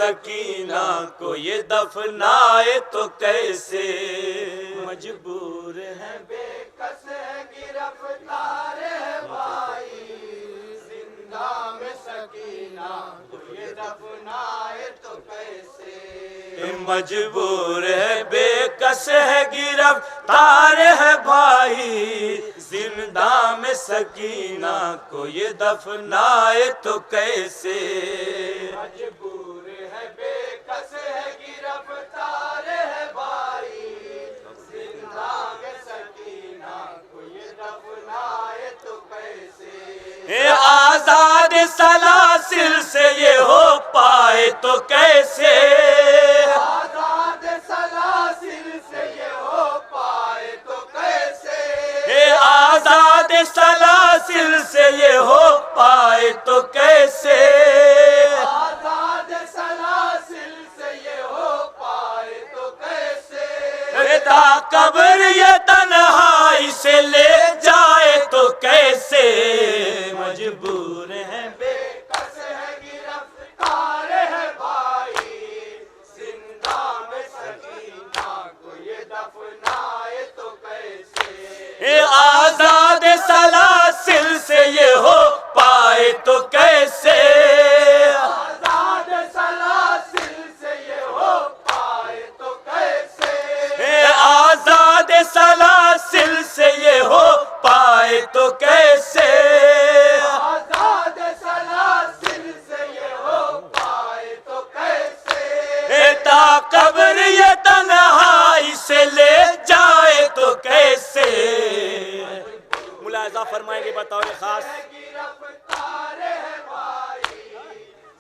سکینہ کو یہ دفنائے تو کیسے؟ مجبور ہے بے کس ہے گرفتار ہے بھائی، زندہ میں سکینہ کو یہ دفنائے تو کیسے؟ مجبور ہے بے کس ہے گرفتار ہے بھائی، زندہ میں سکینہ کو یہ دفنائے تو کیسے؟ مجبور ہے بے کس ہے گرفتار ہے بھائی، زندہ میں سکینہ کو یہ دفنائے تو کیسے؟ آزاد سلاسل سے یہ ہو پائے تو کیسے؟ آزاد سلاسل سے یہ ہو پائے تو کیسے؟ آزاد سلاسل سے یہ ہو پائے تو کیسے؟ آزاد سلاسل سے یہ ہو پائے تو کیسے؟ تا قبر یہ تنہائی سے لے جائے تو کیسے؟ مجبور ہیں بے کس ہے گرفتار ہے بھائی، زندہ میں سکینہ کو یہ دفنائے تو کیسے؟ آزاد سلاسل سے یہ ہو پائے تو کیسے؟ آزاد سلاسل سے یہ ہو پائے تو کیسے؟ آزاد سلاسل سے یہ ہو پائے تو کیسے؟ آزاد سلاسل سے یہ ہو پائے تو کیسے؟ تا قبر یہ تنہائی سے لے جائے تو کیسے؟ ملاحظہ فرمائیں گے بطور خاص، گرفتار ہے بھائی،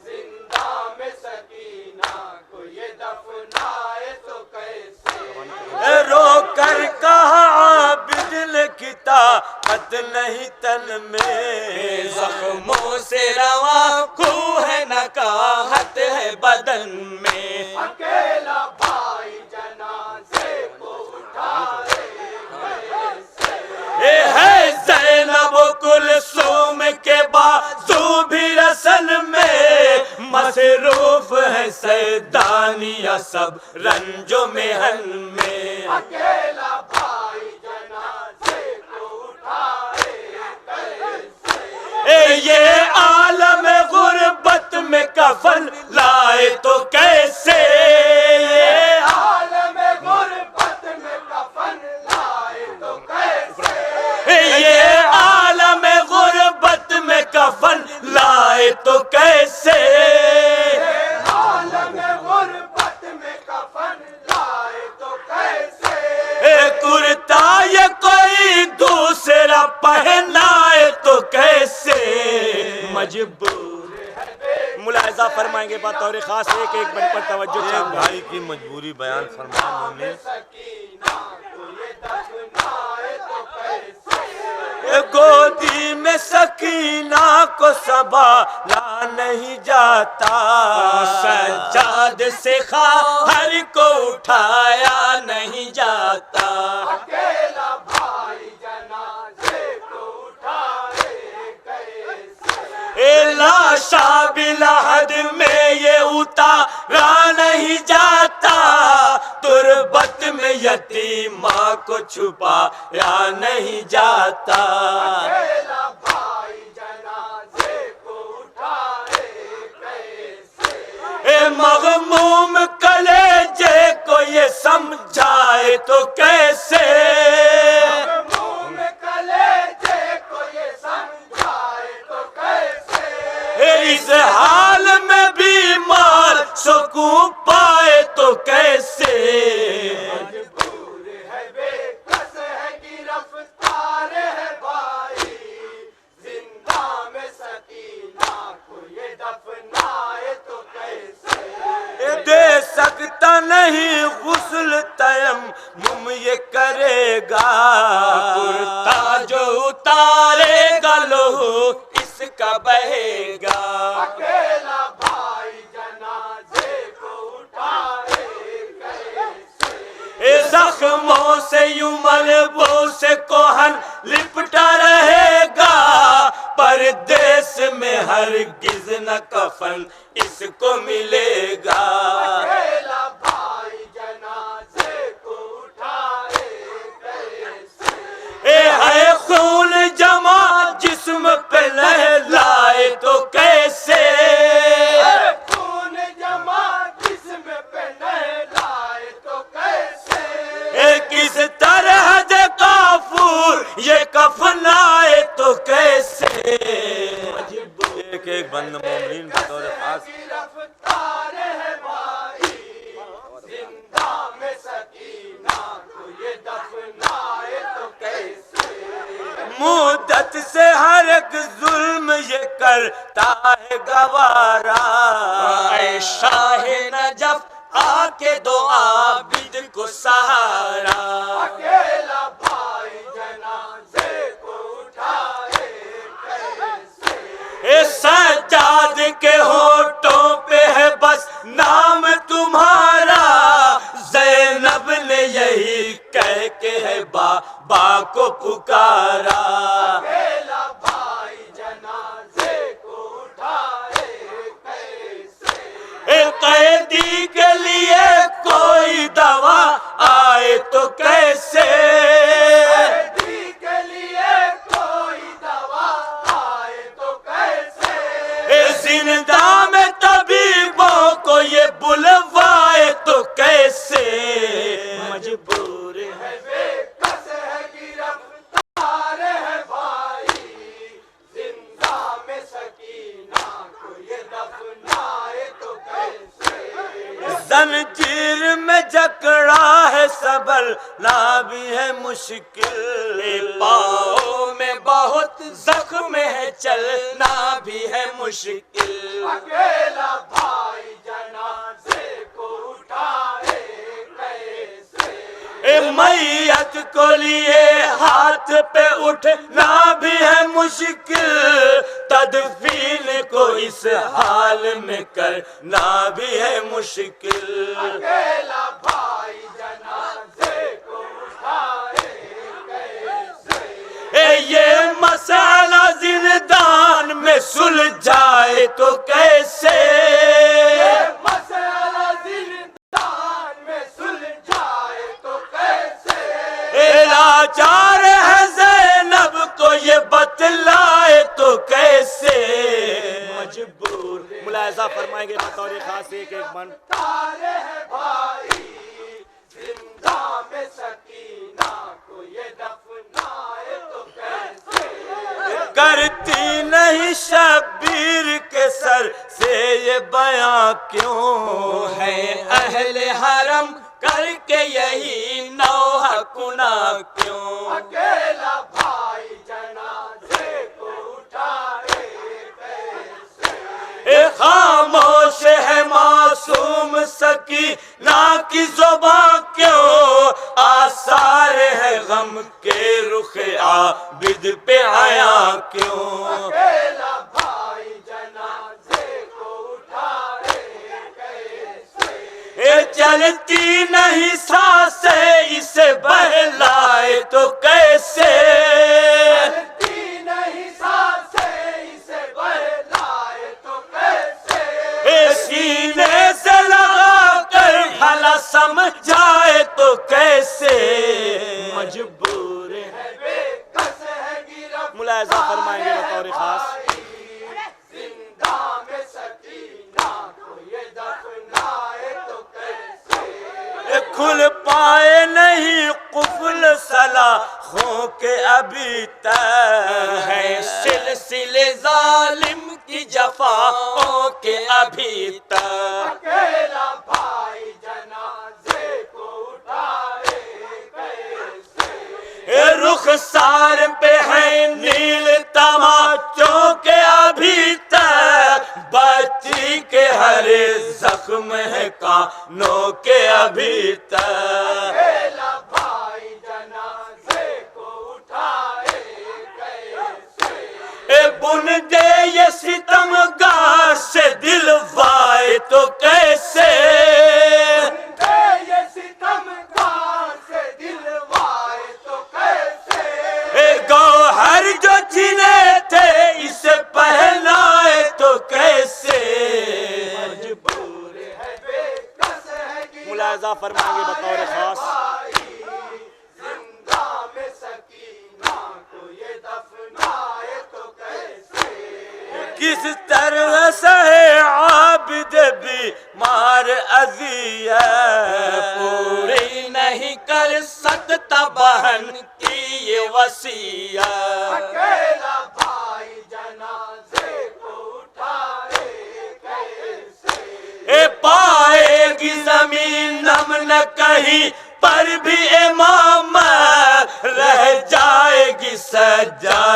زندہ میں سکینہ کو یہ دفنائے تو کیسے؟ رو کر کہا عابد کی طاقت نہیں تن میں، زخموں سے رواں خون ہے نکاہت ہے بدن میں، اکیلا بھائی جنازے کو اٹھائے کیسے؟ ہے زینب و کلثوم کے بازو بھی رسن میں، مصروف ہے سیدانیہ سب رنج و محن میں، اکیلا بھائی جنازے کو اٹھائے کیسے؟ یہ عالم غربت میں کفن لائے تو کیسے؟ یہ عالم غربت میں کفن لائے تو کیسے؟ یہ عالم غربت میں کفن لائے تو کیسے؟ عالم غربت میں کفن لائے تو کیسے؟ کرتا یہ کوئی دوسرا پہنائے تو کیسے؟ مجبور ملاحظہ فرمائیں گے بطور خاص، ایک ایک بن پر توجہ چاہوں گا۔ بھائی کی مجبوری بیان فرمایا انہوں نے۔ سکینہ کو یہ دفنائے تو کیسے؟ گودی میں سکینہ کو سنبھالا نہیں جاتا، سجاد سے خواہر کو اٹھایا نہیں جاتا، اکیلا بھائی جنازے کو اٹھائے کیسے؟ لاشا بلحد میں یہ اتارا نہیں جاتا، تربت میں یتیمہ کو چھپایا نہیں جاتا، اکیلا بھائی جنازے کو اٹھائے کیسے؟ مغموم کلیجے کو یہ سمجھائے تو کیسے؟ مغموم کلیجے کو یہ سمجھائے تو کیسے؟ اس حال میں بیمار سکون پائے تو کیسے؟ مجبور ہے بے کس ہے گرفتار ہے بھائی، زندہ میں سکینہ کو یہ دفنائے تو کیسے؟ دے سکتا نہیں غسل تیمم یہ کرے گا، کرتا جو اتارے گا لہو اس کا بہے گا، اکیلا بھائی جنازے کو اٹھائے کیسے؟ زخموں سے یوں ملبوں سے کوہن لپٹا رہے گا، پردیس میں ہرگز نہ کفن اس کو ملے گا، بند مومنین بطور خاص گرفتار ہے بھائی زندہ میں سکینہ کو یہ دفنائے تو کیسے مدت سے ہر ایک ظلم یہ کرتا ہے گوارا اے شاہ نجف آ کے دو عابد کو سہارا اکیلا بھائی جنازے کو اٹھائے کیسے اے سجاد کے ہونٹوں پہ ہے بس نام تمہارا زینب نے یہی کہہ کے ہے بابا کو پکارا اکیلا بھائی جنازے کو اٹھائے کیسے اے قیدی کے لیے کوئی دوا آئے تو کیسے قیدی کے لیے کوئی دوا آئے تو کیسے اے زندہ میں طبیبوں کو یہ بلوائے تو کیسے مجبور ہے بے کس ہے گرفتار ہے بھائی زندہ میں سکینہ کو یہ دفنائے تو کیسے زنجیر میں جکڑا ہے صبر نہ بھی ہے مشکل پاؤں میں بہت زخم ہے چلنا بھی ہے مشکل اکیلا بھائی جنازے کو اٹھائے کیسے اے میت کو لیے ہاتھ پہ اٹھنا بھی ہے مشکل تدفین کو اس حال میں کرنا بھی ہے مشکل اکیلا بھائی جنازے کو اٹھائے کیسے اے یہ مسئلہ زندان میں سلجھائے تو کیسے مسئلہ زندان میں سلجھائے تو کیسے اے لاچار ہے زینب کو یہ بتلائے تو کیسے مجبور ملاحظہ فرمائیں گے بطور خاص ایک بند تارے ہے بھائی زندہ میں سکینہ کو یہ دفنائے تو کیسے کرتی نہیں شبیر کے سر سے یہ بیاں کیوں ہے اہل حرم کر کے یہی نوحہ گناہ کیوں اکیلا بھائی جنازے کو اٹھائے کیسے اے خاموش ہے معصوم سکینہ کی زباں کیوں آثار ہے غم کے رخ عابد پہ آیا کیوں اکیلا بھائی جنازے کو اٹھائے کیسے اے چلتی نہیں سانسیں اسے بہلائے تو کیسے چلتی نہیں سانسیں اسے بہلائے تو کیسے اے سینے سے لگا کر بھلا سمجھائے تو کیسے مجبور ہے بے کس ہے گرفتار ملاحظہ فرمائیں گے بطور خاص زندہ میں سکینہ کو یہ دفنائے تو کیسے کھل پائے نہیں قفل سلاخوں کے ابھی تک ہے سلسلے ظالم کی جفاؤں کے ابھی تک اکیلا بھائی جنازے کو اٹھائے کیسے اے رخسار پہ ہے نیل تماچوں کے ابھی تک بچی کے ہر زخم ہے کانوں کے ابھی تک اکیلا بھائی جنازے کو اٹھائے کیسے اے بن دے یہ ستم گار سے دلوائے تو کیسے یہ ستم گار سے دلوائے تو کیسے اے گوہر جو چنے تھے اسے پہنائے تو کیسے مجبور ہے بے کس ہے ملاحظہ فرمائیں گے بطور خاص بھائی زندہ میں سکینہ کو یہ دفنائے تو کیسے کس طرح سے عابد بیمار اذیت پوری نہیں کر سکتا بہن کی یہ وصیت اکیلا بھائی جنازے کو اٹھائے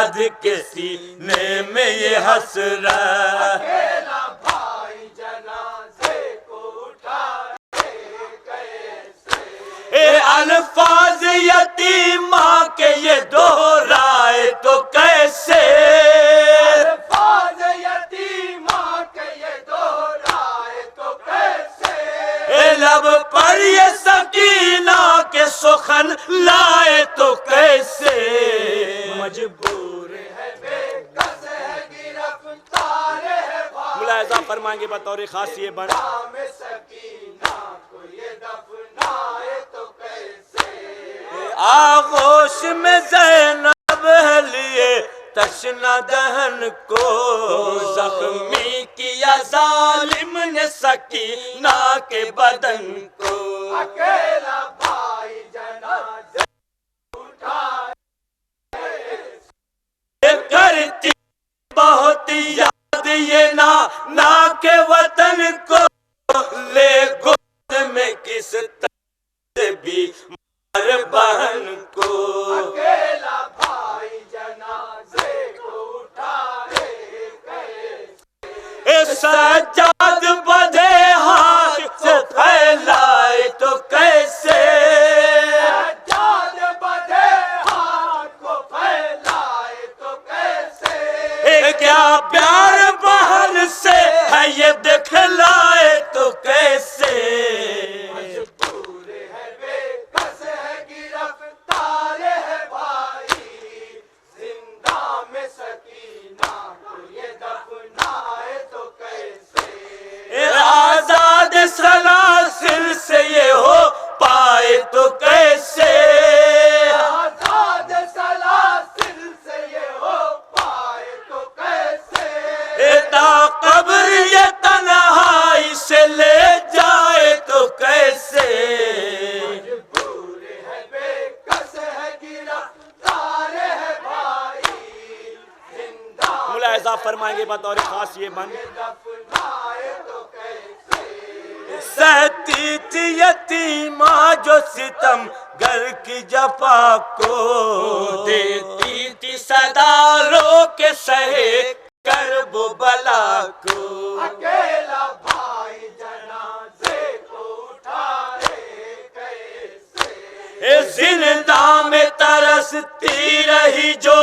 سجاد کے سینے میں یہ حسرت اکیلا بھائی جنازے کو اٹھائے کیسے اے الفاظ یتیمہ کے یہ دہرائے تو کیسے الفاظ یتیمہ کے یہ دہرائے تو کیسے اے لب پر یہ سکینہ کے سخن لائے تو کیسے مجبور ہے بے کس ہے گرفتار ہے بھائی ملاحظہ فرمائیں گے بطور خاص یہ بن نام سکینہ کو یہ دفنائے تو کیسے آغوش میں زینب لیے تشنہ دہن کو زخمی کیا ظالم نے سکینہ کے بدن کو اکیلا بھائی جنازے اٹھائے کرتی بہت یاد یہ نا کے وطن کو لے گود میں کس طرح بھی مر بہن کو اکیلا بھائی جنازے کو اٹھائے کیسے اے سجاد بدھے ہاتھ سے پھیلائے تو کیسے سجاد بدھے ہاتھ کو پھیلائے تو کیسے اے کیا پیار بہن سے ہے یہ دکھلائے تو کیسے مجبور ہے بے کس ہے گرفتار ہے بھائی زندہ میں سکینہ کو یہ دفنائے تو کیسے اے آزاد سلاسل سے یہ ہو پائے تو کیسے آزاد سلاسل سے یہ ہو پائے تو کیسے اے تا قبر یہ تنہائی سے لے جائے تو کیسے مجبور ہے بے کس ہے گرفتار ہے بھائی زندہ ملاحظہ فرمائیں گے بطور خاص یہ من دفنائے تو کیسے سہتی تھی یتیمہ جو ستم گر کی جفا کو دیتی تھی صدا رو کے سہے کرب و بلا کو اکیلا بھائی جنازے کو اٹھائے کیسے اے زندہ میں ترستی رہی جو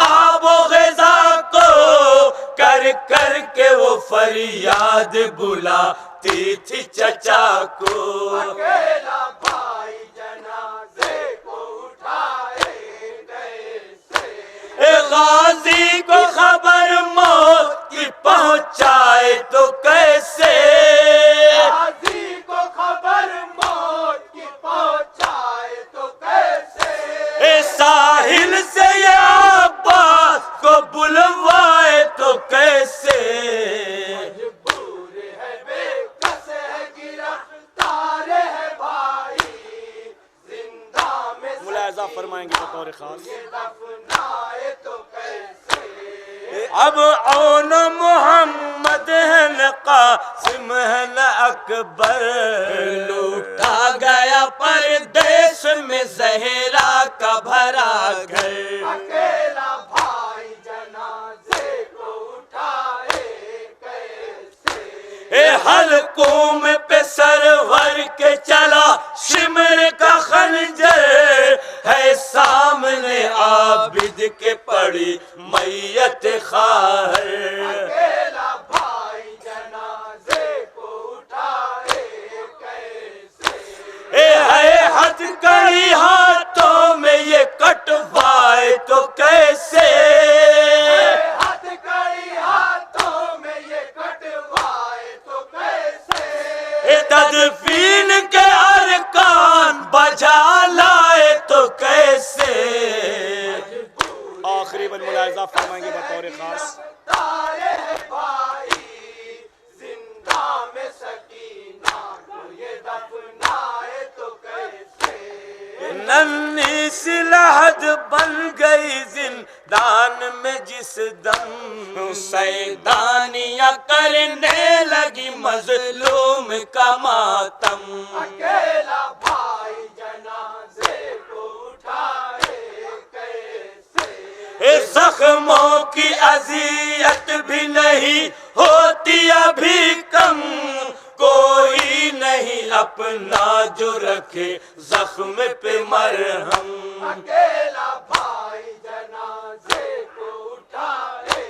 آب و غذا کو کر کر کے وہ فریاد بلاتی تھی چچا کو اکیلا بھائی جنازے کو اٹھائے کیسے اے غازی کو خبر موت کی پہنچائے تو کیسے غازی کو خبر موت کی پہنچائے تو کیسے اے ساحل سے یہ عباس کو بلوائے تو کیسے مجبور ہے بے کس ہے گرفتار ہے بھائی زندہ میں ملاحظہ فرمائیں گے بطور خاص یہ دفنائے تو کیسے اب اون محمد ہے نہ قاسم ہے نہ اکبر لوٹا گیا پردیس میں زہرا کا بھرا گھر اکیلا بھائی جنازے کو اٹھائے کیسے اے حلقوم پہ سرور کے چلا شمر کا خنجر ہے سامنے عابد کے پڑی میت خواہر اکیلا بھائی جنازے کو اٹھائے کیسے اے ہے ہتھ کڑی ہاتھوں میں یہ کٹوائے تو کیسے ہاتھ کڑی ہاتھوں میں یہ کٹوائے تو کیسے اے تدفین کے ارکان بجا لائے تو کیسے آخری بن ملاحظہ فرمائیں گے بطور خاص گرفتار ہے بھائی زندہ میں سکینہ کو یہ دفنائے تو کیسے ننھی سی لحد بن گئی زندان میں جس دم سیدانیاں کرنے لگی مظلوم کا ماتم اکیلا بھائی جنازے کو اٹھائے کیسے زخموں کی اذیت بھی نہیں ہوتی ابھی کم، کوئی نہیں اپنا جو رکھے زخم پہ مرہم۔ اکیلا بھائی جنازے کو اٹھائے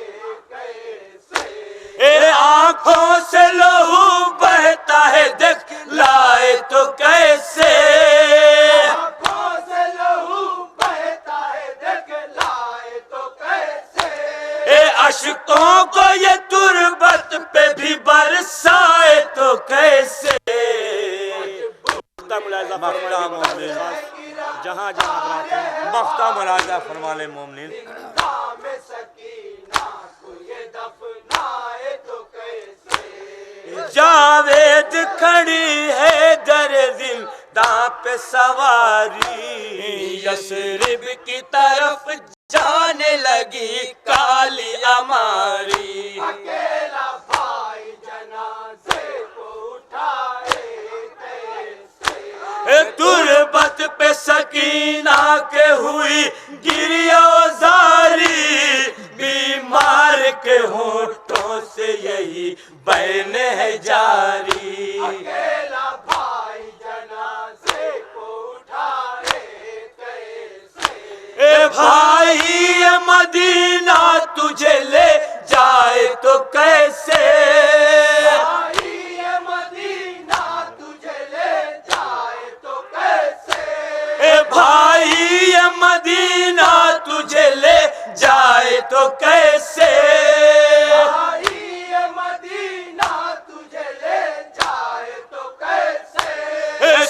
کیسے، آنکھوں سے لہو بہتا ہے دیکھ لائے تو کیسے، آنکھوں سے لہو بہتا ہے دیکھ لائے تو کیسے، اشکوں کو یہ تربت پہ بھی برسائے تو کیسے۔ مختہ مومنین جہاں جہاں حضرات ہیں مختہ ملاحظہ فرمانے مومنین۔ زندہ میں سکینہ کو یہ دفنائے تو کیسے، جاوید کھڑی ہے در زنداں پہ سواری، یثرب کی طرف جانے لگی کالی ہماری، اکیلا بھائی جنازے کو اٹھائے کیسے، تربت پہ سکینہ کے ہوئی گریہ زاری، بیمار کے ہونٹوں سے یہی بین ہے جاری، اکیلا بھائی جنازے کو اٹھائے کیسے، اے بھائی مدینہ تجھے لے جائے تو کیسے، بھائی یہ مدینہ تجھے لے جائے تو کیسے، اے بھائی مدینہ تجھے لے جائے تو کیسے، بھائی یہ مدینہ تجھے لے جائے تو کیسے،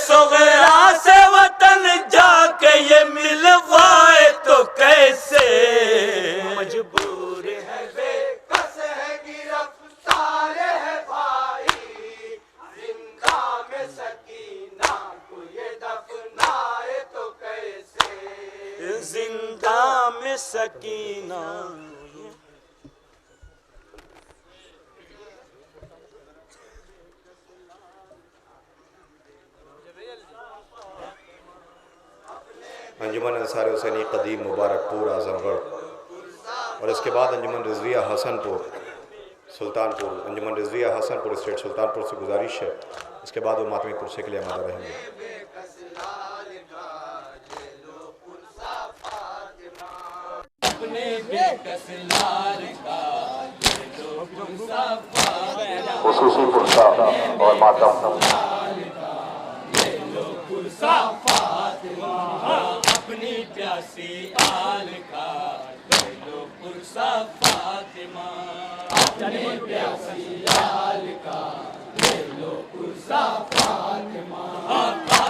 صغرا سے وطن جا کے یہ ملوائے تو کیسے، مجبور ہے بے کس ہے گرفتار ہے بھائی، زندہ میں سکینہ کو یہ دفنائے تو کیسے، زندہ میں سکینہ۔ انجمن انصار حسینی قدیم مبارک پور اعظم گڑھ، اور اس کے بعد انجمن رضویہ حسن پور سلطان پور، انجمن رضویہ حسن پور اسٹیٹ سلطان پور سے گزارش ہے اس کے بعد وہ ماتمی پرسے کے لیے آمادہ رہیں گے۔ خصوصی پرسہ اور ماتم اپنی پیاسی آل کا لے لو پرسہ فاطمہ، اپنی پیاسی آل کا لے لو پرسہ فاطمہ،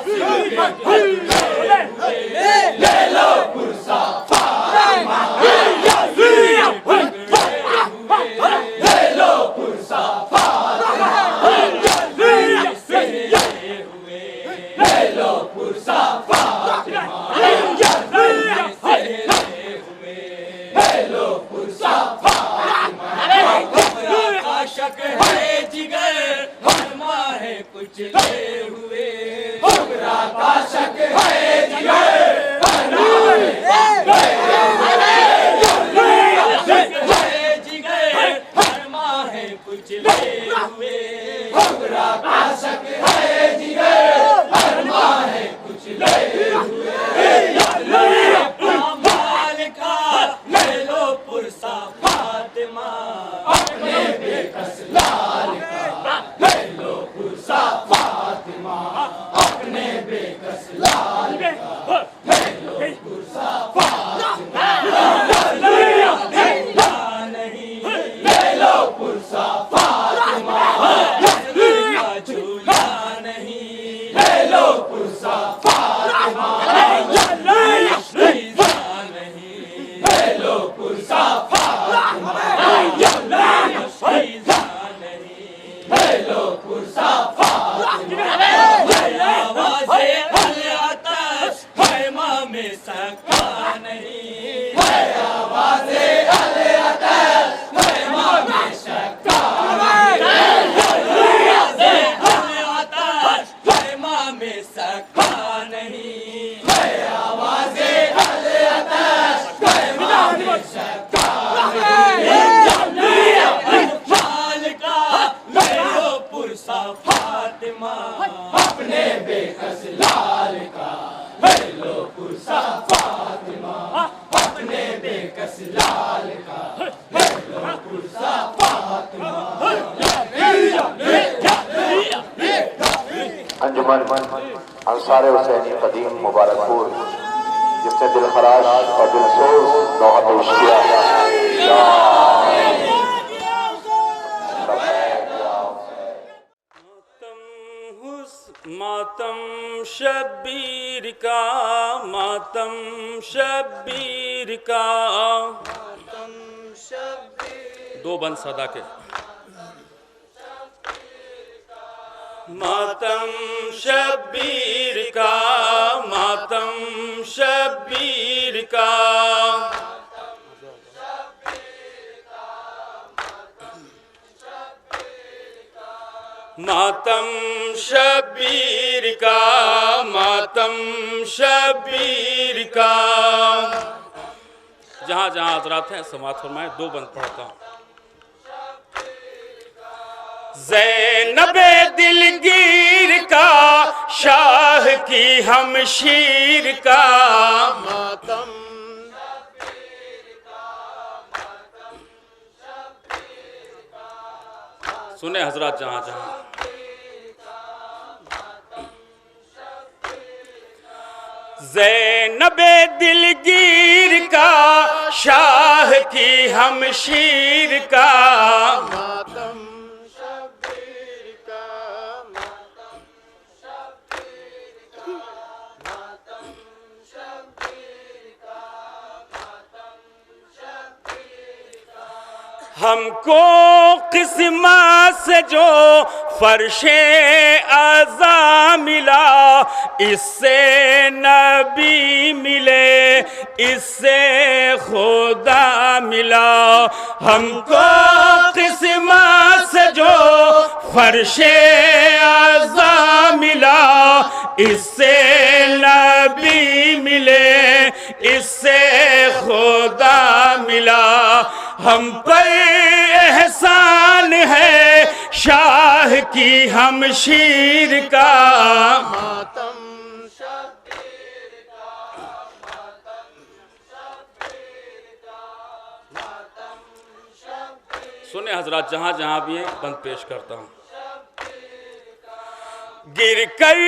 لے لو پرسہ فاطمہ، لے لو پرسہ فاطمہ، لے لو پرسہ شک ہے جگر ہر ماہ کچھ لے ہوئے، حکرا کا شک ہے جگر ہر ماہ کچھ لے ہوئے، حکرا کا شک ہے جگر ہر ماہ کچھ لے ہوئے، مال کا لے لو پرسہ انجمن انصار حسینی قدیم مبارک پور جس نے دل خراش اور دل سوز دوحہ پیش کیا. ماتم شبیر کا، ماتم شبیر کا، دو بند صدا کے. ماتم شبیر کا، ماتم شبیر کا، ماتم شبیر کا، ماتم شبیر کا. جہاں جہاں حضرات ہیں سماعت فرمائیں، دو بند پڑھتا ہوں. زینب دلگیر کا، شاہ کی ہمشیر کا، ماتم سنیں حضرات جہاں جہاں. زینب دلگیر کا، شاہ کی ہمشیر کا، ماتم شبیر کا، ہم کو قسمت سے جو فرش عزا ملا، اس سے نبی ملے، اس سے خدا ملا. ہم کو قسمت سے جو فرش عزا ملا، اس سے نبی ملے، اس سے خدا ملا. ہم پر احسان ہے شاہ کی ہمشیر کا، ماتم شبیر کا، ماتم شبیر کا، ماتم شبیر. سنیں حضرات جہاں جہاں بھی ہیں بند پیش کرتا ہوں. گر کر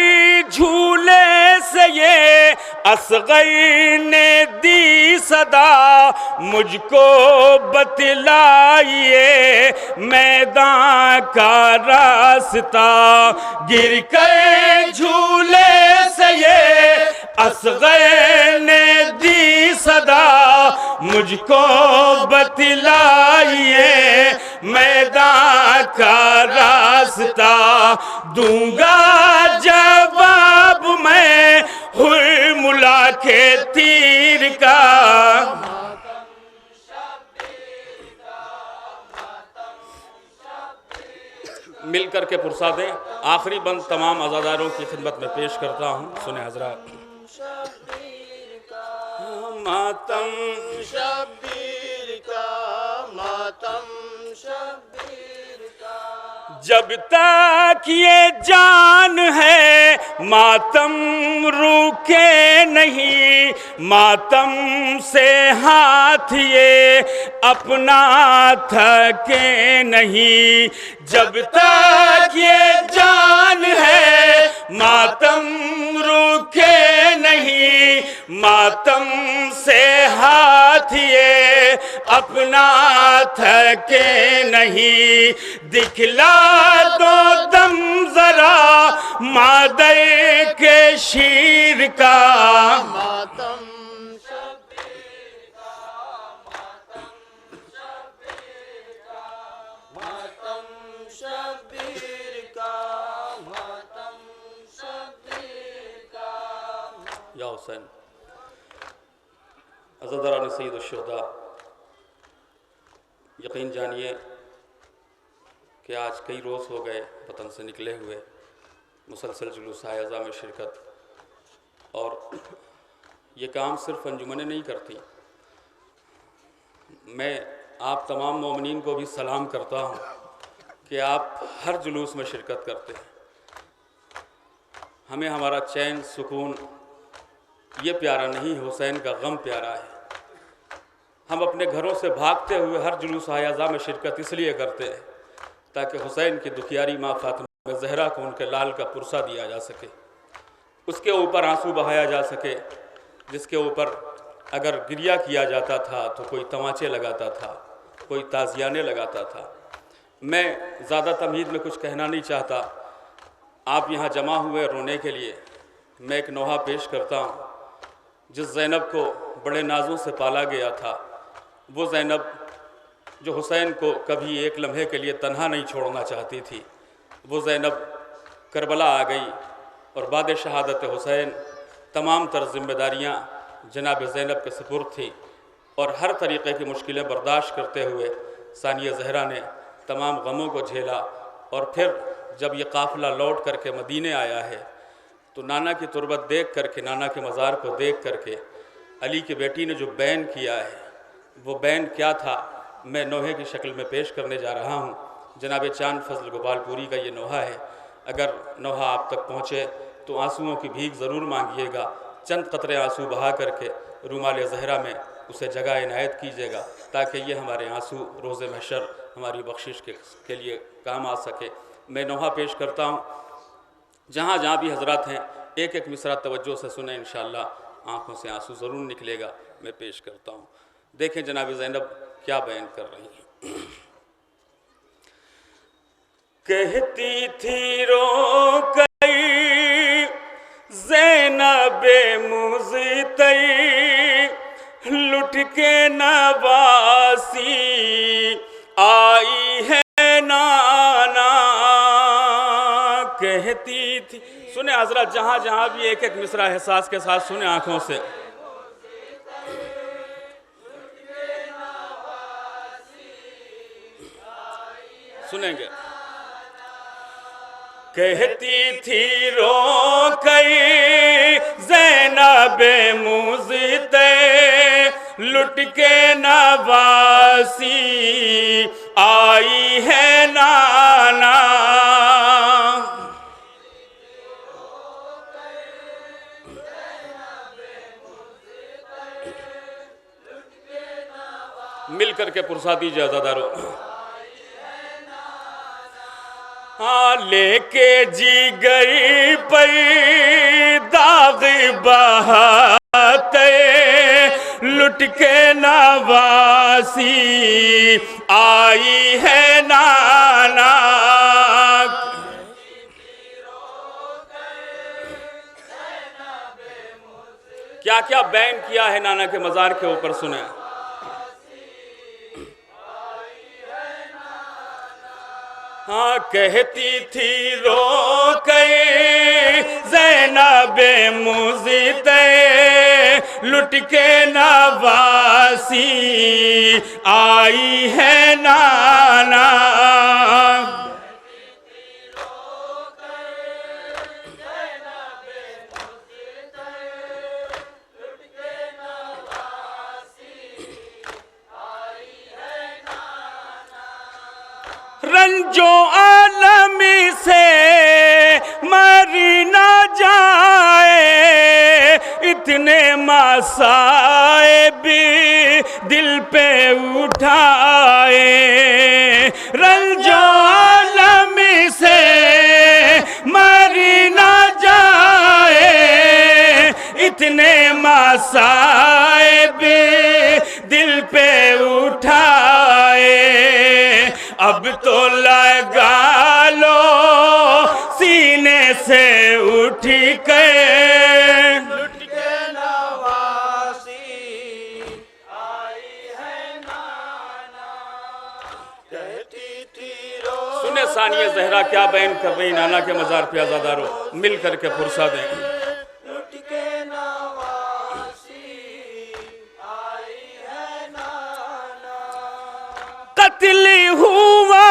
جھولے سے یہ اصغر نے دی صدا، مجھ کو بتلائیے میدان کا راستہ. گر کر جھولے سے یہ اصغر نے دی صدا، مجھ کو بتلائیے میدان کا راستہ. دوں گا جواب میں حرملا کے تیر کا، مل کر کے پرسا دیں. آخری بند تمام عزاداروں کی خدمت میں پیش کرتا ہوں. سنیں حضرات. ماتم شبیر کا، ماتم شبیر کا، جب تک یہ جان ہے ماتم روکے نہیں، ماتم سے ہاتھ یہ اپنا تھکے نہیں. جب تک یہ جان ہے ماتم روکے نہیں، ماتم سے ہاتھ یہ اپنا تھکے نہیں. دکھلا دو دم ذرا مادر کے شیر کا، ماتم شبیر کا، ماتم شبیر کا، ماتم شبیر کا، ماتم شبیر کا. یا حسین. عزاداران سید الشہداء، یقین جانیے کہ آج کئی روز ہو گئے وطن سے نکلے ہوئے، مسلسل جلوس اعزا میں شرکت. اور یہ کام صرف انجمنیں نہیں کرتی. میں آپ تمام مومنین کو بھی سلام کرتا ہوں کہ آپ ہر جلوس میں شرکت کرتے ہیں. ہمیں ہمارا چین سکون یہ پیارا نہیں، حسین کا غم پیارا ہے. ہم اپنے گھروں سے بھاگتے ہوئے ہر جلوس اعزا میں شرکت اس لیے کرتے ہیں تاکہ حسین کی دکھیاری ماں فاطمہ زہرا کو ان کے لال کا پرسہ دیا جا سکے، اس کے اوپر آنسو بہایا جا سکے، جس کے اوپر اگر گریہ کیا جاتا تھا تو کوئی تماچے لگاتا تھا، کوئی تازیانے لگاتا تھا۔ میں زیادہ تمہید میں کچھ کہنا نہیں چاہتا، آپ یہاں جمع ہوئے رونے کے لیے۔ میں ایک نوحہ پیش کرتا ہوں، جس زینب کو بڑے نازوں سے پالا گیا تھا، وہ زینب جو حسین کو کبھی ایک لمحے کے لیے تنہا نہیں چھوڑنا چاہتی تھی، وہ زینب کربلا آ گئی اور بعد شہادت حسین تمام تر ذمہ داریاں جناب زینب کے سپرد تھیں، اور ہر طریقے کی مشکلیں برداشت کرتے ہوئے ثانیہ زہرا نے تمام غموں کو جھیلا۔ اور پھر جب یہ قافلہ لوٹ کر کے مدینے آیا ہے تو نانا کی تربت دیکھ کر کے، نانا کے مزار کو دیکھ کر کے علی کی بیٹی نے جو بین کیا ہے، وہ بین کیا تھا میں نوحے کی شکل میں پیش کرنے جا رہا ہوں۔ جناب چاند فضل گوپال پوری کا یہ نوحہ ہے، اگر نوحہ آپ تک پہنچے تو آنسوؤں کی بھیک ضرور مانگیے گا، چند قطرے آنسو بہا کر کے رومال زہرا میں اسے جگہ عنایت کیجیے گا، تاکہ یہ ہمارے آنسو روز محشر ہماری بخشش کے لیے کام آ سکے۔ میں نوحہ پیش کرتا ہوں، جہاں جہاں بھی حضرات ہیں ایک ایک مصرع توجہ سے سنیں، انشاءاللہ آنکھوں سے آنسو ضرور نکلے گا۔ میں پیش کرتا ہوں، دیکھیں جناب زینب کیا بیان کر رہی ہیں۔ کہتی تھی رو کئی زینب مزتئی، لٹ کے نواسی آئی ہے نانا، کہتی تھی۔ سنیں حضرات، جہاں جہاں بھی ایک ایک مصرع احساس کے ساتھ سنیں آنکھوں سے۔ سنیں گے۔ کہتی تھی رو کئی زینب مزتے، لٹ کے نواسی آئی ہے نانا، مل کر کے پرسا دیجیے عزادارو۔ ہاں لے کے جی گئی پئی داغ بہاتے، لٹ کے نواسی آئی ہے نانا، کیا کیا بیان کیا ہے نانا کے مزار کے اوپر، سنیں۔ ہاں کہتی تھی رو کئی زینب مزتے، لٹ کے نواسی آئی ہے نانا، رنجو عالمی سے مری نہ جائے، اتنے مصائب دل پہ اٹھائے، رنجو عالمی سے مری نہ جائے، اتنے مصائب دل پہ اٹھائے، اب تو لگا لو سینے سے اٹھ کے، لٹ کے نواسی آئی ہے نانا، کہتی تھی رو۔ سنیں ثانیہ زہرا کیا بیان کر رہی نانا کے مزار پہ، عزادارو مل کر کے پرسا دیں۔ لٹ کے نواسی آئی ہے نانا، قتل ہوا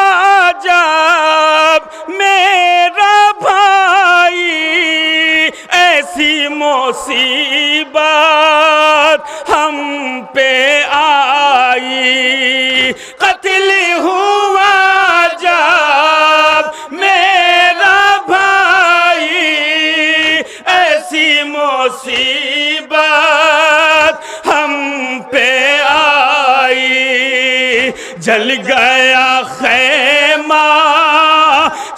جب میرا بھائی، ایسی مصیبت ہم پہ آئی، قتل ہوا جب میرا بھائی، ایسی مصیبت ہم پہ آئی، جل گیا خیمہ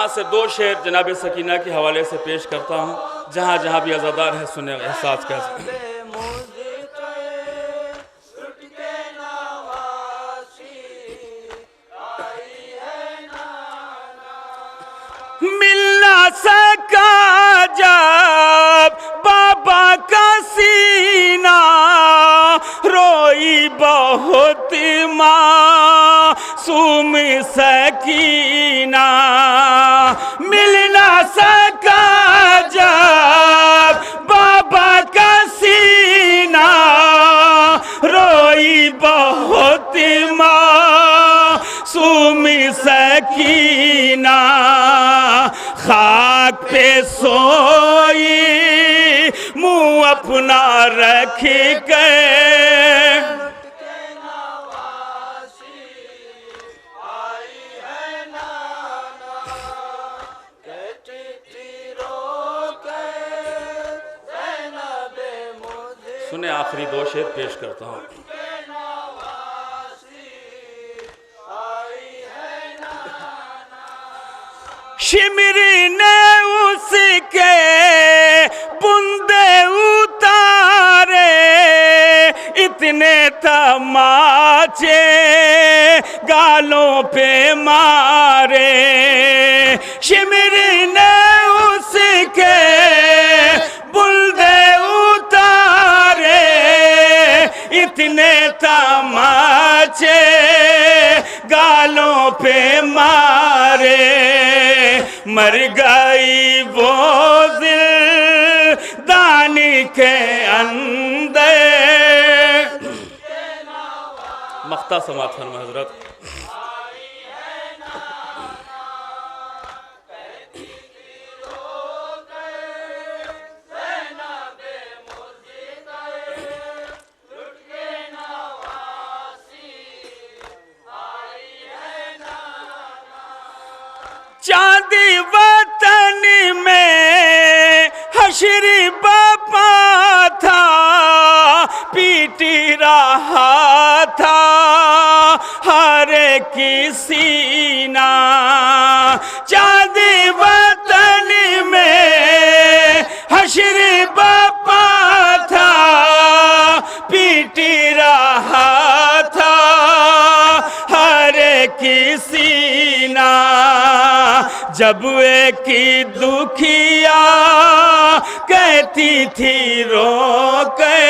یہاں سے 2 شعر جناب سکینہ کے حوالے سے پیش کرتا ہوں، جہاں جہاں بھی عزادار ہے سنیں احساس کیسے۔ مل نہ سکا جب بابا کا سینہ، روئی بہت معصوم سکینہ۔ مل نہ سکا جب بابا کا سینہ، روئی بہت معصوم سکینہ۔ خاک پہ سوئی منہ اپنا رکھ کے، سنیں آخری 2 شعر پیش کرتا ہوں۔ شمر نے اس کے بندے اتارے، اتنے تماچے گالوں پہ مارے۔ شمر نے اس کے بندے اتارے، اتنے تماچے گالوں پہ مارے۔ مر گئی وہ زندانی کے اندر۔ مقطع سماعت فرمائیں حضرت۔ چاندی وطن میں حشر بپا تھا، پیٹ رہا تھا ہر سینہ۔ چاندی وطن میں حشر بپا تھا، پیٹ رہا تھا ہر سینہ۔ جب ایک دکھیا کہتی تھی رو کے،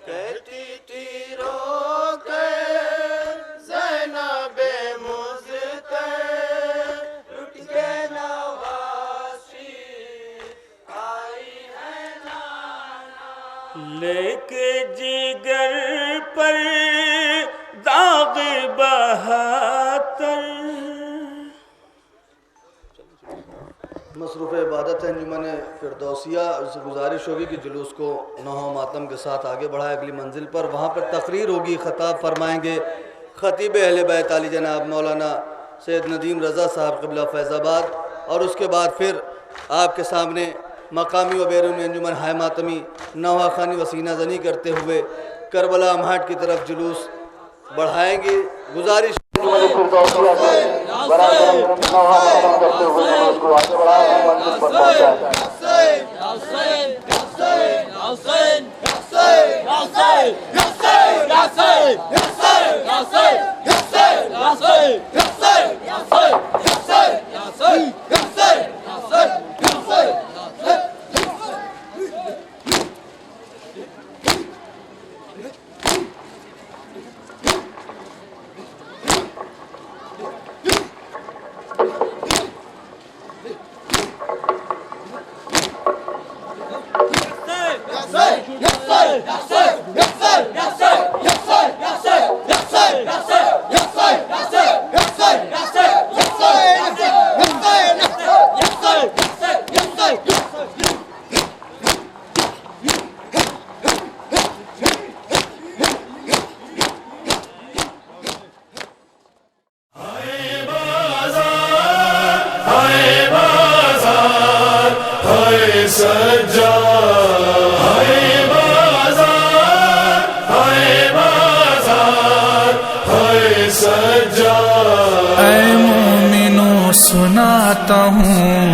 کہتی تھی رو کے زینب مزتر، لٹ کے نواسی آئی ہے نانا۔ لیکے جگر پر داغ بہتر۔ مصروف عبادت ہے انجمن فردوسیہ، اس سے گزارش ہوگی کہ جلوس کو نوحہ و ماتم کے ساتھ آگے بڑھائے اگلی منزل پر۔ وہاں پر تقریر ہوگی، خطاب فرمائیں گے خطیب اہل بیت علی جناب مولانا سید ندیم رضا صاحب قبلہ فیض آباد، اور اس کے بعد پھر آپ کے سامنے مقامی و بیرون انجمن ہائے ماتمی نوحہ خوانی و سینہ زنی کرتے ہوئے کربلا امہاٹ کی طرف جلوس بڑھائیں گے۔ گزارش انجمن فردوسیہ سے براہ کرم نوحہ ختم کرتے ہوئے اس کو آگے بڑھائیں، منزل پر پہنچائیں۔ Yes, sir! سناتا ہوں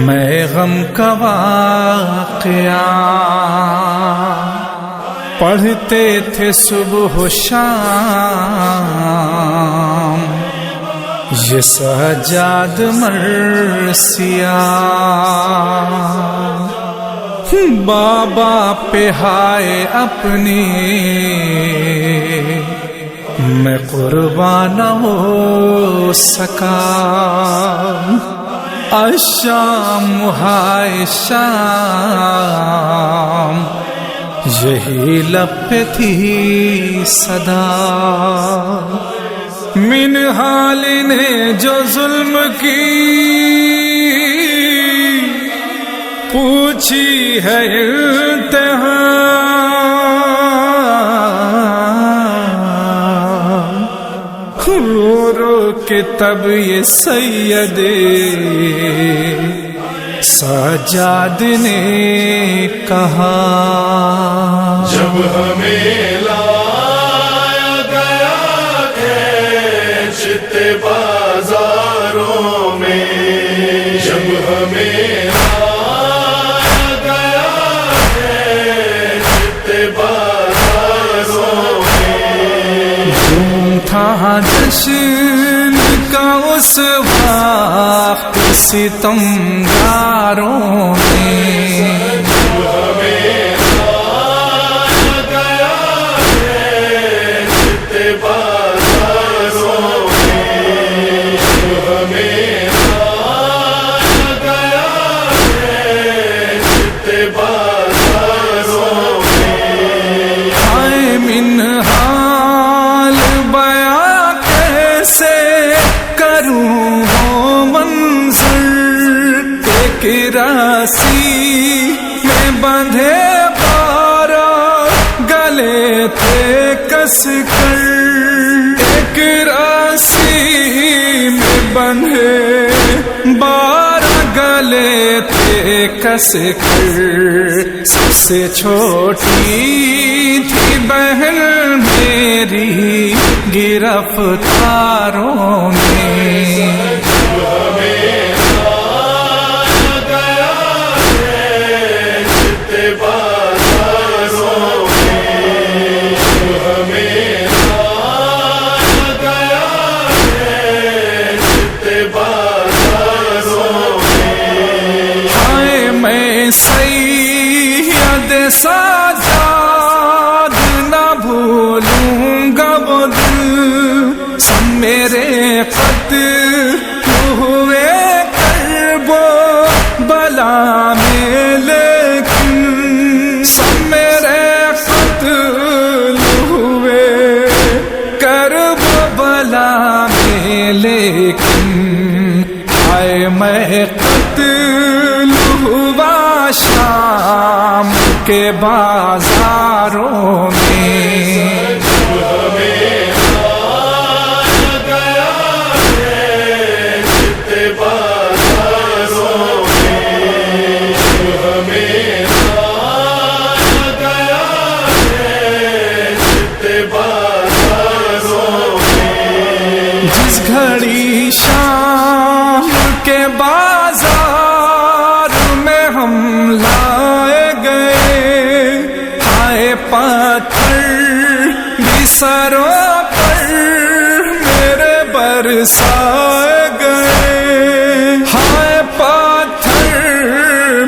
میں غم کا واقعہ، پڑھتے تھے صبح و شام یہ سجاد مرثیہ، بابا پہ ہائے اپنی میں قربان نہ ہو سکا، الشام ہائے شام یہی لب پہ تھی صدا، منہال نے جو ظلم کی پوچھی ہے انتہا، رو رو کے تب یہ سید سجاد نے کہا، جب ہمیں لایا گیا کھینچتے بازاروں میں، جب ہمیں لایا گیا کھینچتے بازاروں میں، تم تھا جشن کا اس وقت ستمگاروں میں، جب ہمیں لایا گیا کھینچتے بازاروں میں، جب ہمیں لایا گیا کھینچتے بازاروں میں، ہائے منہال بیاں کیسے کروں وہ منظر، ایک راسی میں بندھے بارہ گلے تھے کس کر، ایک راسی میں بندھے بارہ گلے تھے کس کر، سب سے چھوٹی تھی بہن میری گرفتاروں میں، جب ہمیں لایا گیا کھینچتے بازاروں میں، جب ہمیں لایا گیا کھینچتے بازاروں میں، ہائے میں سید سجاد نہ بھولوں گا وہ دل، سب میرے قتل ہوئے کرب و بلا میں، لیکن سب میرے قتل ہوئے کرب و بلا میں، لیکن آئے میں قتل ہوا شام کے بازاروں میں، جب ہمیں لایا گیا کھینچتے بازاروں میں، جب ہمیں لایا گیا کھینچتے بازاروں میں، جس گھڑی شام کے بازار میں ہم لائے گئے، ہائے پتھر بھی سروں پر میرے برسائے گئے، ہائے پتھر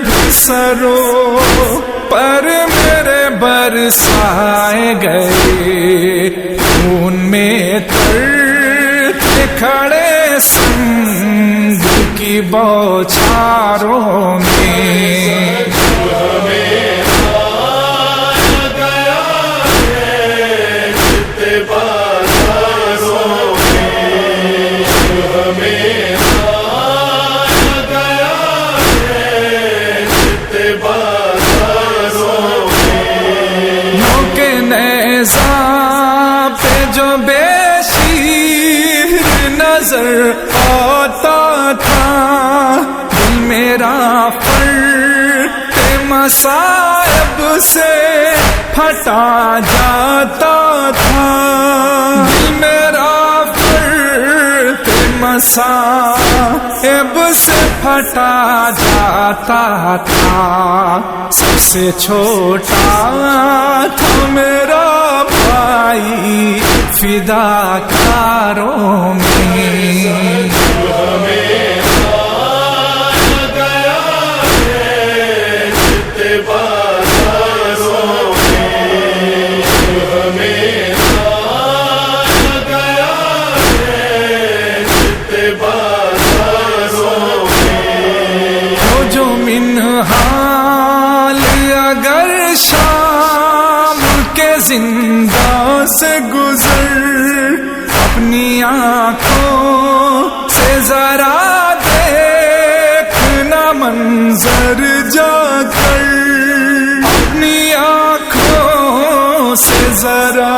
بھی سروں پر میرے برسائے گئے، خون میں تر کھڑے سنگ کی بوچھاروں میں، جب ہمیں لایا گیا کھینچتے بازاروں میں، جب ہمیں لایا گیا کھینچتے بازاروں میں، موقع نیزہ پہ جو بے نظر آتا تھا، دل میرا فرق مصائب سے پھٹا جاتا تھا، دل میرا فرق مصائب سے پھٹا جاتا تھا، سب سے چھوٹا تھا میرا بھائی فداکاروں میں۔ زندہ سے گزر اپنی آنکھوں سے ذرا دیکھنا منظر جا کر، اپنی آنکھوں سے ذرا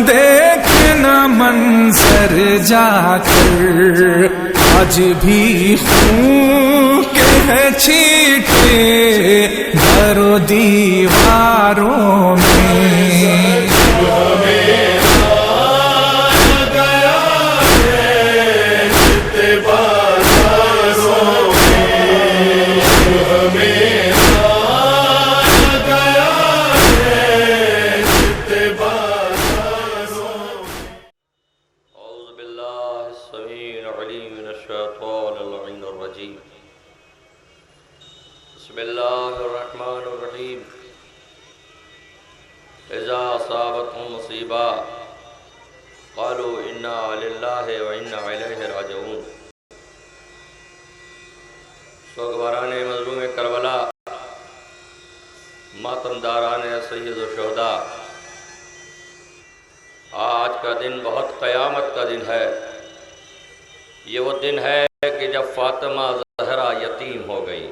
دیکھنا منظر جا کر، آج بھی خون کے ہیں چھینٹے در و دیواروں میں۔ بسم اللہ الرحمن الرحیم۔ اذا اصابتهم مصیبہ قالوا انا للہ و انا الیہ راجعون۔ سوگواران مظلوم کربلا، ماتمداران سید الشہداء، آج کا دن بہت قیامت کا دن ہے۔ یہ وہ دن ہے کہ جب فاطمہ زہرا یتیم ہو گئی،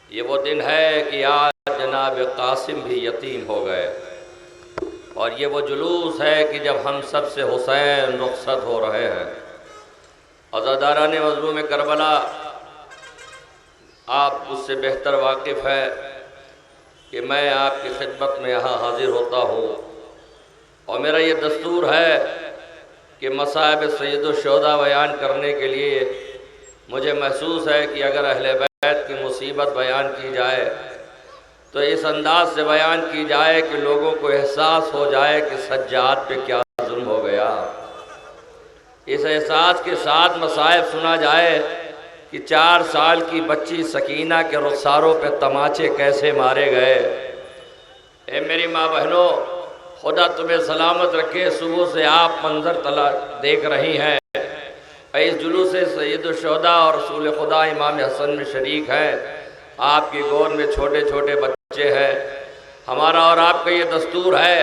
یہ وہ دن ہے کہ آج جناب قاسم بھی یتیم ہو گئے، اور یہ وہ جلوس ہے کہ جب ہم سب سے حسین رخصت ہو رہے ہیں۔ عزاداران مظلوم کربلا، آپ اس سے بہتر واقف ہے کہ میں آپ کی خدمت میں یہاں حاضر ہوتا ہوں، اور میرا یہ دستور ہے کہ مصائب سید الشہداء بیان کرنے کے لیے مجھے محسوس ہے کہ اگر اہل بیت کی مصیبت بیان کی جائے تو اس انداز سے بیان کی جائے کہ لوگوں کو احساس ہو جائے کہ سجاد پہ کیا ظلم ہو گیا، اس احساس کے ساتھ مصائب سنا جائے کہ 4 سال کی بچی سکینہ کے رخساروں پہ تماچے کیسے مارے گئے۔ اے میری ماں بہنوں، خدا تمہیں سلامت رکھے۔ صبح سے آپ منظر دیکھ رہی ہیں، اس جلوس سید الشہداء اور رسول خدا امام حسن میں شریک ہیں، آپ کی گود میں چھوٹے چھوٹے بچے ہیں۔ ہمارا اور آپ کا یہ دستور ہے،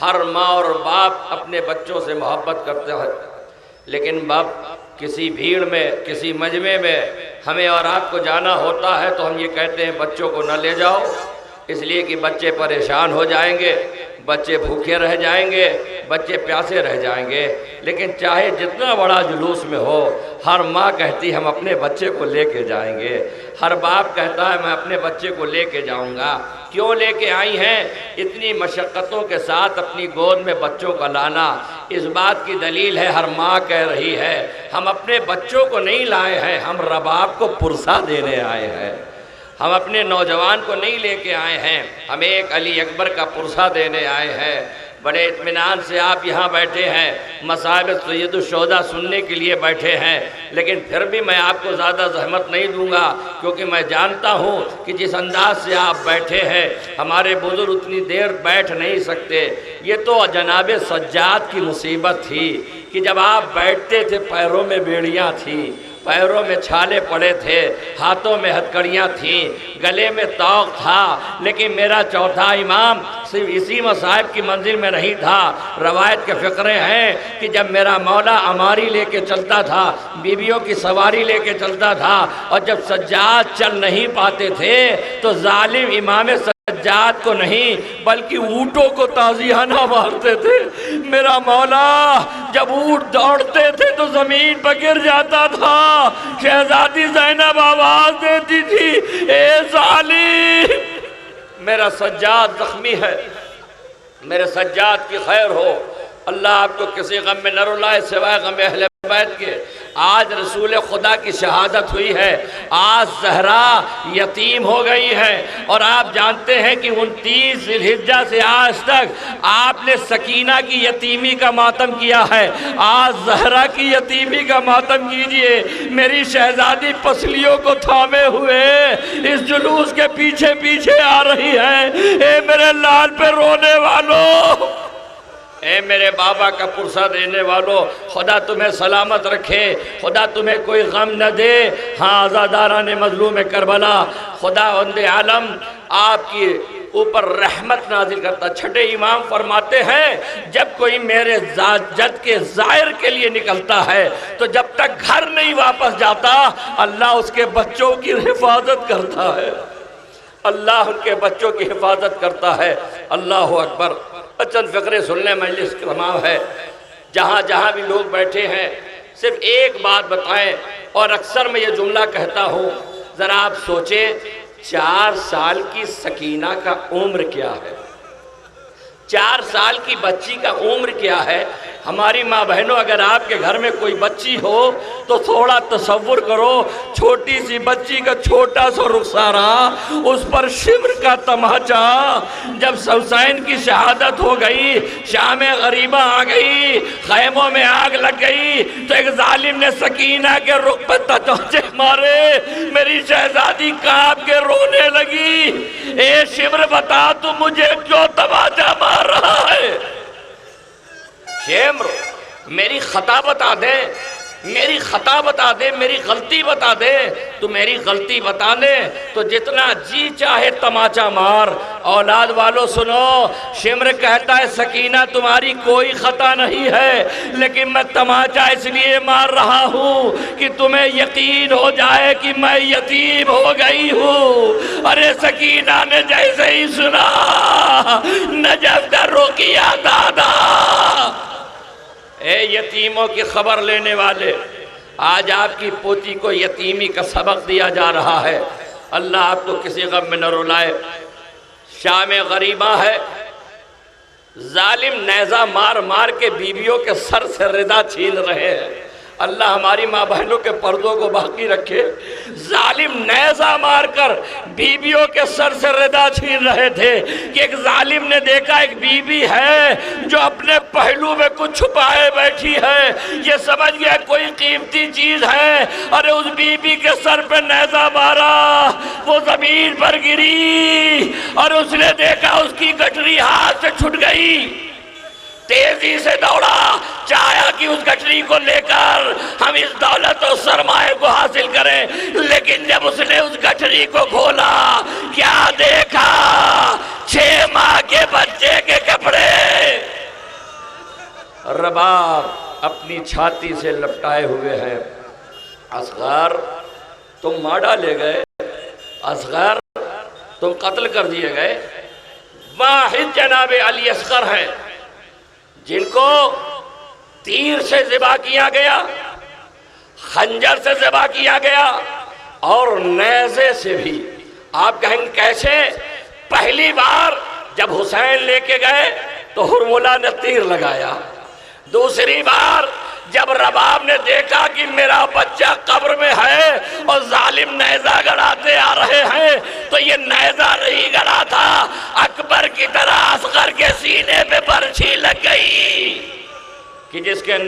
ہر ماں اور باپ اپنے بچوں سے محبت کرتے ہیں، لیکن باپ کسی بھیڑ میں، کسی مجمع میں ہمیں اور آپ کو جانا ہوتا ہے تو ہم یہ کہتے ہیں بچوں کو نہ لے جاؤ، اس لیے کہ بچے پریشان ہو جائیں گے، بچے بھوکے رہ جائیں گے، بچے پیاسے رہ جائیں گے۔ لیکن چاہے جتنا بڑا جلوس میں ہو، ہر ماں کہتی ہم اپنے بچے کو لے کے جائیں گے، ہر باپ کہتا ہے میں اپنے بچے کو لے کے جاؤں گا۔ کیوں لے کے آئی ہیں؟ اتنی مشقتوں کے ساتھ اپنی گود میں بچوں کا لانا، اس بات کی دلیل ہے، ہر ماں کہہ رہی ہے ہم اپنے بچوں کو نہیں لائے ہیں، ہم رباب کو پرسا دینے آئے ہیں، ہم اپنے نوجوان کو نہیں لے کے آئے ہیں، ہم ایک علی اکبر کا پرسا دینے آئے ہیں۔ بڑے اطمینان سے آپ یہاں بیٹھے ہیں، مصائب سید الشہداء سننے کے لیے بیٹھے ہیں، لیکن پھر بھی میں آپ کو زیادہ زحمت نہیں دوں گا، کیونکہ میں جانتا ہوں کہ جس انداز سے آپ بیٹھے ہیں ہمارے بزرگ اتنی دیر بیٹھ نہیں سکتے۔ یہ تو جناب سجاد کی مصیبت تھی کہ جب آپ بیٹھتے تھے پیروں میں بیڑیاں تھیں، پیروں میں چھالے پڑے تھے، ہاتھوں میں ہتکڑیاں تھیں، گلے میں طوق تھا، لیکن میرا چوتھا امام صرف اسی مصائب کی منزل میں نہیں تھا۔ روایت کے فقرے ہیں کہ جب میرا مولا اماری لے کے چلتا تھا، بیویوں کی سواری لے کے چلتا تھا، اور جب سجاد چل نہیں پاتے تھے تو ظالم امام سجاد کو نہیں بلکہ اونٹوں کو تازیانہ مارتے تھے۔ میرا مولا جب اونٹ دوڑتے تھے تو زمین پر گر جاتا تھا، شہزادی زینب آواز دیتی تھی اے ظالم، میرا سجاد زخمی ہے، میرے سجاد کی خیر ہو، اللہ آپ کو کسی غم میں نہ رلائے سوائے غم اہل بیٹھ کے آج رسول خدا کی شہادت ہوئی ہے، آج زہرا یتیم ہو گئی ہے، اور آپ جانتے ہیں کہ 29 ذی الحجہ سے آج تک آپ نے سکینہ کی یتیمی کا ماتم کیا ہے، آج زہرا کی یتیمی کا ماتم کیجئے۔ میری شہزادی پسلیوں کو تھامے ہوئے اس جلوس کے پیچھے پیچھے آ رہی ہے۔ اے میرے لال پہ رونے والوں، اے میرے بابا کا پرسہ دینے والوں، خدا تمہیں سلامت رکھے، خدا تمہیں کوئی غم نہ دے۔ ہاں آزاداران مظلوم کربلا، خدا وند عالم آپ کی اوپر رحمت نازل کرتا۔ چھٹے امام فرماتے ہیں جب کوئی میرے جد کے زائر کے لیے نکلتا ہے تو جب تک گھر نہیں واپس جاتا اللہ اس کے بچوں کی حفاظت کرتا ہے، اللہ ان کے بچوں کی حفاظت کرتا ہے۔ اللہ اکبر۔ چند فقرے سن لیں، مجلس تمام ہے، جہاں جہاں بھی لوگ بیٹھے ہیں صرف ایک بات بتائیں، اور اکثر میں یہ جملہ کہتا ہوں، ذرا آپ سوچیں 4 سال کی سکینہ کا عمر کیا ہے، 4 سال کی بچی کا عمر کیا ہے۔ ہماری ماں بہنوں، اگر آپ کے گھر میں کوئی بچی ہو تو تھوڑا تصور کرو، چھوٹی سی بچی کا چھوٹا سا رخسارہ، اس پر شمر کا تماچا۔ جب حسین کی شہادت ہو گئی، شام غریبہ آ گئی، خیموں میں آگ لگ گئی، تو ایک ظالم نے سکینہ کے رخ پر تماچے مارے، میری شہزادی کانپ کے رونے لگی۔ اے شمر بتا تو مجھے کیوں تماچا مار رہا ہے؟ شمر میری خطا بتا دے، میری خطا بتا دے، میری غلطی بتا دے۔ تو میری غلطی بتا دے تو جتنا جی چاہے تماچا مار۔ اولاد والو سنو، شمر کہتا ہے سکینہ تمہاری کوئی خطا نہیں ہے، لیکن میں تماچا اس لیے مار رہا ہوں کہ تمہیں یقین ہو جائے کہ میں یتیم ہو گئی ہوں۔ ارے سکینہ نے جیسے ہی سنا نجف کا رقیہ دادا، اے یتیموں کی خبر لینے والے، آج آپ کی پوتی کو یتیمی کا سبق دیا جا رہا ہے۔ اللہ آپ کو کسی غم میں نہ رلائے۔ شام غریبہ ہے، ظالم نیزہ مار مار کے بیویوں کے سر سے ردا چھین رہے ہیں۔ اللہ ہماری ماں بہنوں کے پردوں کو باقی رکھے۔ ظالم نیزہ مار کر بیویوں کے سر سے ردا چھین رہے تھے کہ ایک ظالم نے دیکھا ایک بیوی ہے جو اپنے پہلو میں کچھ چھپائے بیٹھی ہے، یہ سمجھ گیا کوئی قیمتی چیز ہے، ارے اس بیوی کے سر پہ نیزہ مارا، وہ زمین پر گری اور اس نے دیکھا اس کی گٹری ہاتھ سے چھٹ گئی۔ تیزی سے دوڑا، چاہا کہ اس گٹری کو لے کر ہم اس دولت اور سرمایہ کو حاصل کریں، لیکن جب اس نے اس گٹری کو کھولا کیا دیکھا؟ 6 ماہ کے بچے کے کپڑے۔ رباب اپنی چھاتی سے لپٹائے ہوئے ہیں۔ اصغر تم مارا لے گئے، اصغر تم قتل کر دیے گئے۔ واحد جناب علی اصغر ہیں جن کو تیر سے ذبح کیا گیا، خنجر سے ذبح کیا گیا اور نیزے سے بھی۔ آپ کہیں گے کیسے؟ پہلی بار جب حسین لے کے گئے تو ہرملہ نے تیر لگایا، دوسری بار جب رباب نے دیکھا کہ میرا بچہ قبر میں ہے اور ظالم نیزہ گڑاتے آ رہے ہیں تو یہ نیزہ نہیں گڑا تھا، اکبر کی طرح اصغر کے سینے پہ برچھی لگ گئی کہ جس کے